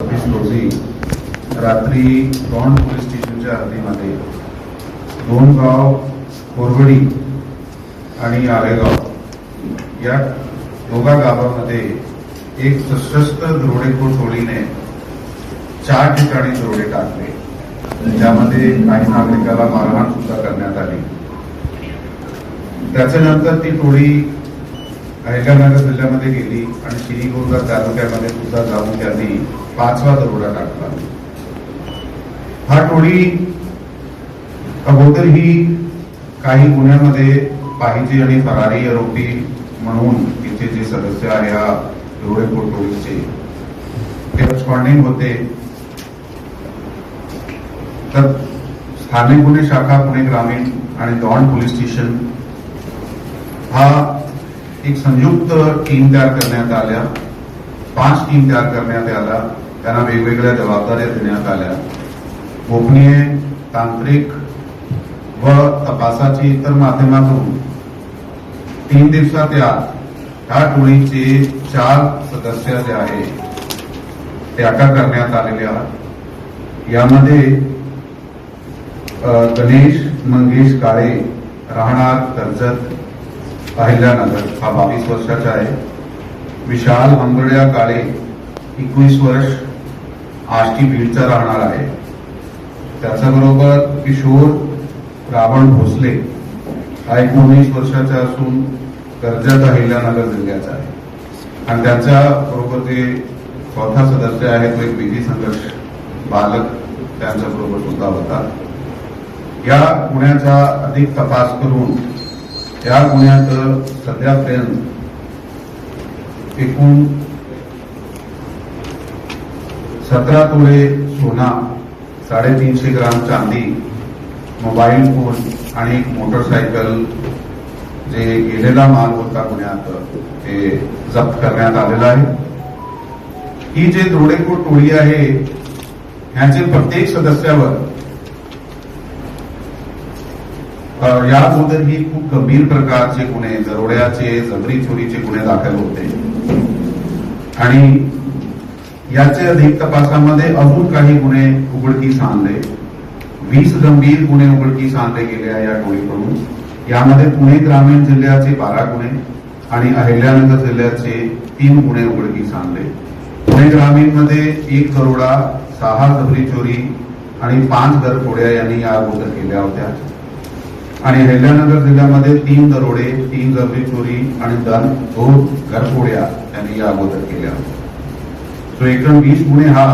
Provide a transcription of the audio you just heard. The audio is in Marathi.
रोजी रात्री दौंड पोलीस स्टेशनच्या हद्दीमध्ये दोन गाव कोरवडी आणि आलेगाव या दोघा गावामध्ये एक सशस्त्र दरोडेखोर टोळीने 4 ठिकाणी दरोडे टाकले, ज्यामध्ये काही नागरिकाला मारहाण सुद्धा करण्यात आली. त्याच्यानंतर ती टोळी अहिल्यानगर जिल्ह्यामध्ये गेली आणि श्रीगोंदा तालुक्यामध्ये सुद्धा जाऊन त्यांनी 5वा दरोडा टाकला. हा टोळी अगोदरही काही गुन्ह्यामध्ये पाहिजे आणि फरारी आरोपी म्हणून इथे जे सदस्य आहे या दरोडेखोर टोळीचे ते रेस्पॉन्डिंग होते. तर स्थानिक गुन्हे शाखा पुणे ग्रामीण आणि दौंड पोलीस स्टेशन हा एक संयुक्त टीम तयार करण्यात आल्या. 5 टीम तयार करण्यात आल्या. त्यांना वेगवेगळ्या जबाबदाऱ्या देण्यात आल्या. गोपनीय, तांत्रिक व तपासाची इतर माध्यमातून 3 दिवसात या टोळीचे 4 सदस्य जे आहे ते अटक करण्यात आलेले आहेत. यामध्ये गणेश मंगेश काळे राहणार कर्जत अहिल्यानगर हा 22 वर्षाचा आहे. विशाल आंबड्या काळे 21 वर्ष आष्टी बीडचा राहणार आहे. त्याच्याबरोबर किशोर रावण भोसले हा 19 वर्षाचा असून कर्जत अहिल्यानगर जिल्ह्याचा आहे. आणि त्याच्या बरोबर जे 4था सदस्य आहे तो एक विधी संघर्ष बालक त्यांच्या बरोबर सुद्धा होता. या गुन्ह्याचा अधिक तपास करून या गुन्ह्यात सध्यापर्यंत एकूण 17 तोळे सोना, 350 ग्राम चांदी, मोबाईल फोन आणि एक मोटरसायकल जे गेलेला माल होता गुन्ह्यात ते जप्त करण्यात आलेला आहे. ही जे दरोडेखोर टोळी आहे ह्याचे प्रत्येक सदस्यावर या अगोदरही खूप गंभीर प्रकारचे गुन्हे, दरोड्याचे, जबरी चोरीचे गुन्हे दाखल होते आणि याचे अधिक तपासामध्ये अजून काही गुन्हे उघडकीस आणले. 20 गंभीर गुन्हे उघडकीस आणले गेले आहे या टोळीकडून. यामध्ये पुणे ग्रामीण जिल्ह्याचे 12 गुन्हे आणि अहिल्यानगर जिल्ह्याचे 3 गुन्हे उघडकीस आणले. पुणे ग्रामीण मध्ये 1 दरोडा, 6 जबरी चोरी आणि 5 घरफोड्या यांनी या अगोदर केल्या होत्या. आणि अहिल्यानगर जिल्ह्यामध्ये 3 दरोडे, 3 जबरी चोरी आणि 2 घरफोड्या यांनी या अगोदर केल्या. तो एकूण 20 गुन्हे हा